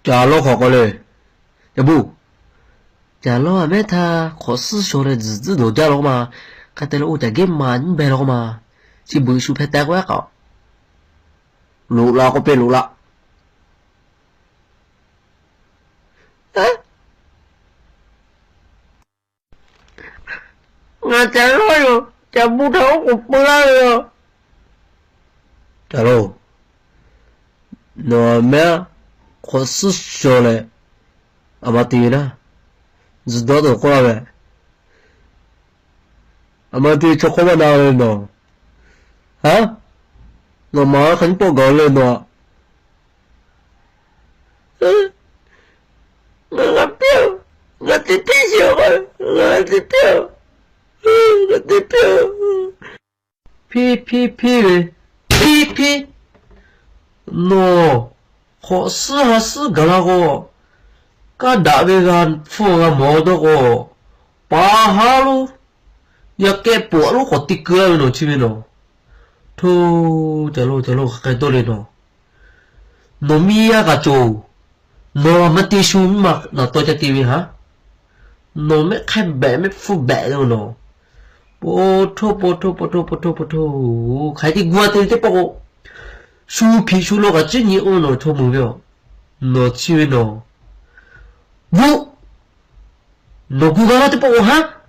假老好过来，要不？假老啊，没他考试学的日子都假了嘛，看得了我在给慢白了嘛，是不是拍带过搞？录了，我别录了。哎，我假老哟，假不头我不来了。假老，那没考试学的，阿妈对了。知道的话呗，阿妈对这话哪来呢？啊？我妈很报告了呢。我表，我的弟兄啊，我的表，我的表，屁，喏，考试还是个那个。个大别个付个毛多个，巴哈喽，要给波喽个地个咯，这边咯，头走路开多嘞咯，糯米呀个做，糯么地数嘛，那多只地位哈，糯么开白么付白了咯，波头，开的锅的这包，树皮树了个这你哦咯，头目标，那这边咯。Bu, no gugala te po ha?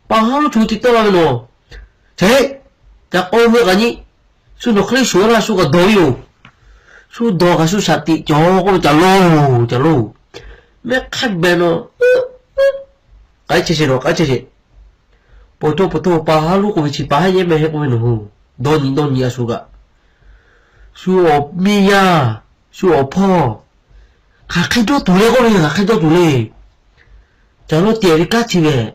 Pahalo chuti tawa no. Che, ta o me gani. Su no khli su la su ga doyo. Su do ga su sati jo ko chalo. Me khat be no. Kai che. Poto pahalo ko chi pa ye me he ko no. Don ya su ga. Su o mi ya, su o po. khai đó tụi lê có đi là khai đó tụi lê cho nó tiền đi cắt chi về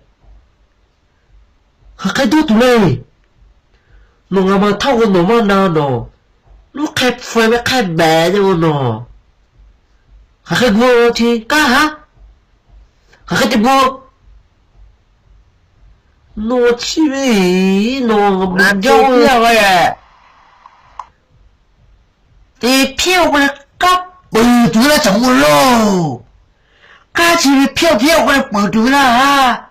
khai đó tụi lê nó ngắm mà thâu con nó mà nào nó khai phơi mấy khai bẻ cho nó khai gua chi cá hả khai cái gua nó chi vậy nó làm dâu nhau vậy thì phiêu mà cắp bự chú là chẳng muốn lô cá chỉ phiêu cái bự chú là ha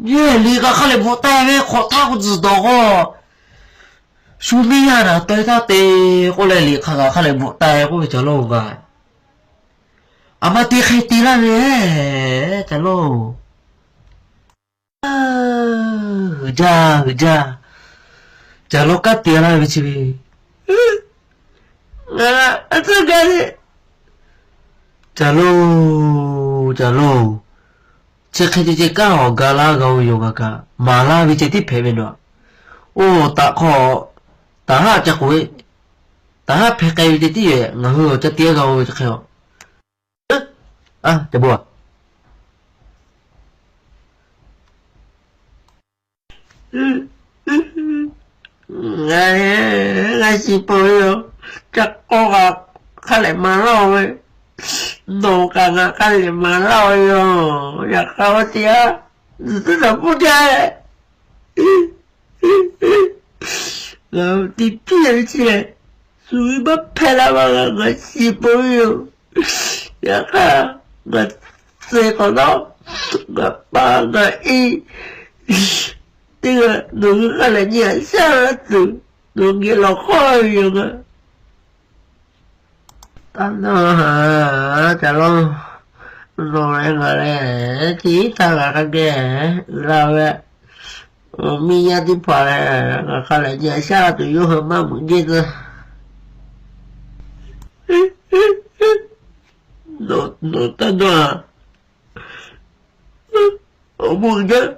ये लिखा खाली बोता है खोता को जिद्दो को सुमिया ना तो इतना ते को ले लिखा का खाली बोता है को चलो गा अम्मा ते खेती ला ने चलो जा चलो का तेरा बिच भी अच्छा गाने चलो这开这刚好嘎啦高有个嘎，马拉为这地陪伴了。哦，打好，打下这回，打下陪该这地，然后这第二个我就开了。啊，这不？我是朋友，这个个看来马拉喂。no kagak kali malau yo ya kau dia itu dah punya kau dipilih sih suwi bapela banget ngasih boyo ya kan nggak sekolah nggak pakai tinggal nunggu kalian salah tuh nunggu lokal yo kan chalo rồi người chỉ ta là cái kia là mi ya đi phải là cái này giờ sao tụi yêu hơn mà muốn gì nữa nó ta nói buồn chứ